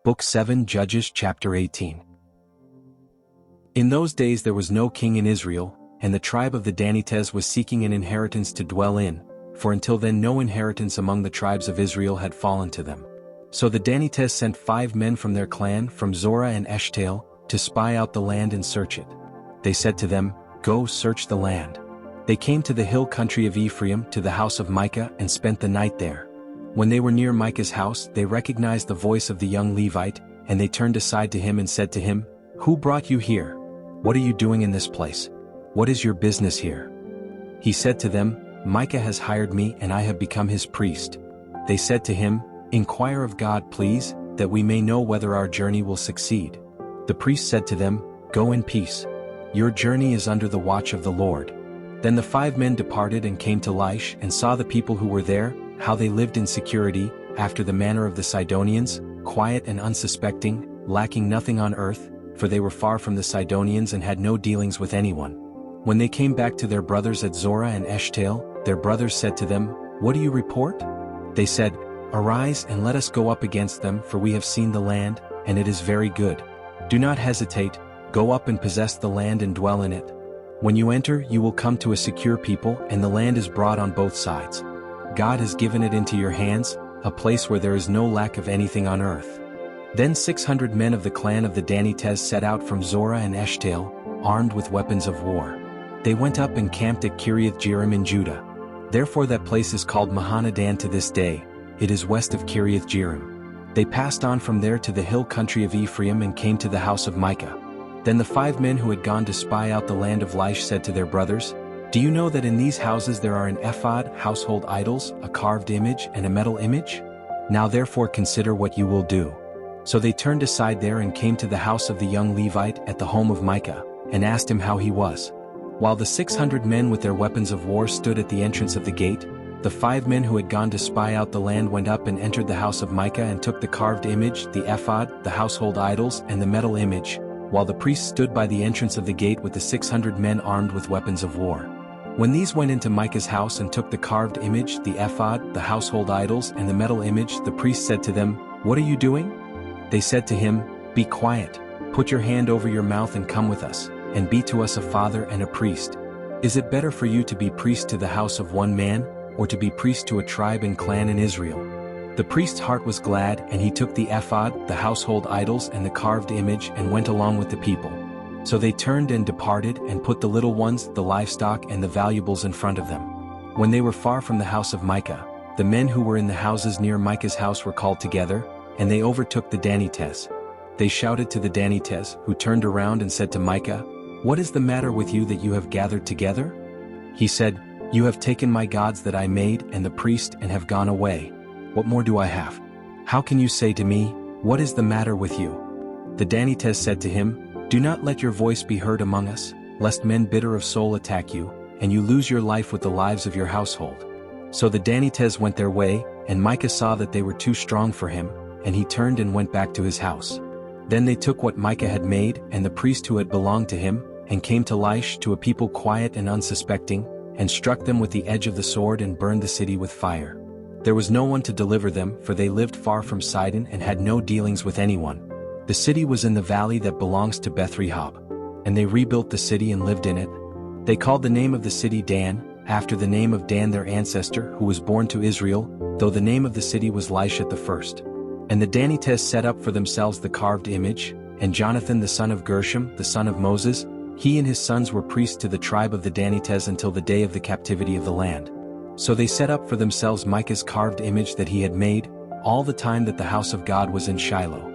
Book 7 Judges chapter 18. In those days there was no king in Israel, and the tribe of the Danites was seeking an inheritance to dwell in, for until then no inheritance among the tribes of Israel had fallen to them. So the Danites sent 5 men from their clan, from Zorah and Eshtaol, to spy out the land and search it. They said to them, "Go search the land." They came to the hill country of Ephraim, to the house of Micah, and spent the night there. When they were near Micah's house, they recognized the voice of the young Levite, and they turned aside to him and said to him, "Who brought you here? What are you doing in this place? What is your business here?" He said to them, "Micah has hired me and I have become his priest." They said to him, "Inquire of God, please, that we may know whether our journey will succeed." The priest said to them, "Go in peace. Your journey is under the watch of the Lord." Then the 5 men departed and came to Laish and saw the people who were there, how they lived in security, after the manner of the Sidonians, quiet and unsuspecting, lacking nothing on earth, for they were far from the Sidonians and had no dealings with anyone. When they came back to their brothers at Zorah and Eshtaol, their brothers said to them, "What do you report?" They said, "Arise and let us go up against them, for we have seen the land, and it is very good. Do not hesitate, go up and possess the land and dwell in it. When you enter, you will come to a secure people, and the land is broad on both sides. God has given it into your hands, a place where there is no lack of anything on earth." Then 600 men of the clan of the Danites set out from Zorah and Eshtaol, armed with weapons of war. They went up and camped at Kiriath-Jearim in Judah. Therefore that place is called Mahanadan to this day. It is west of Kiriath-Jearim. They passed on from there to the hill country of Ephraim and came to the house of Micah. Then the 5 men who had gone to spy out the land of Laish said to their brothers, "Do you know that in these houses there are an ephod, household idols, a carved image, and a metal image? Now therefore consider what you will do." So they turned aside there and came to the house of the young Levite at the home of Micah, and asked him how he was. While the 600 men with their weapons of war stood at the entrance of the gate, the 5 men who had gone to spy out the land went up and entered the house of Micah and took the carved image, the ephod, the household idols, and the metal image, while the priest stood by the entrance of the gate with the 600 men armed with weapons of war. When these went into Micah's house and took the carved image, the ephod, the household idols, and the metal image, the priest said to them, "What are you doing?" They said to him, "Be quiet, put your hand over your mouth and come with us, and be to us a father and a priest. Is it better for you to be priest to the house of one man, or to be priest to a tribe and clan in Israel?" The priest's heart was glad, and he took the ephod, the household idols, and the carved image and went along with the people. So they turned and departed and put the little ones, the livestock, and the valuables in front of them. When they were far from the house of Micah, the men who were in the houses near Micah's house were called together, and they overtook the Danites. They shouted to the Danites, who turned around and said to Micah, "What is the matter with you that you have gathered together?" He said, "You have taken my gods that I made and the priest and have gone away. What more do I have? How can you say to me, 'What is the matter with you?'" The Danites said to him, "Do not let your voice be heard among us, lest men bitter of soul attack you, and you lose your life with the lives of your household." So the Danites went their way, and Micah saw that they were too strong for him, and he turned and went back to his house. Then they took what Micah had made, and the priest who had belonged to him, and came to Laish to a people quiet and unsuspecting, and struck them with the edge of the sword and burned the city with fire. There was no one to deliver them, for they lived far from Sidon and had no dealings with anyone. The city was in the valley that belongs to Beth-rehob. And they rebuilt the city and lived in it. They called the name of the city Dan, after the name of Dan their ancestor, who was born to Israel, though the name of the city was Laish at the first. And the Danites set up for themselves the carved image, and Jonathan the son of Gershom, the son of Moses, he and his sons were priests to the tribe of the Danites until the day of the captivity of the land. So they set up for themselves Micah's carved image that he had made, all the time that the house of God was in Shiloh.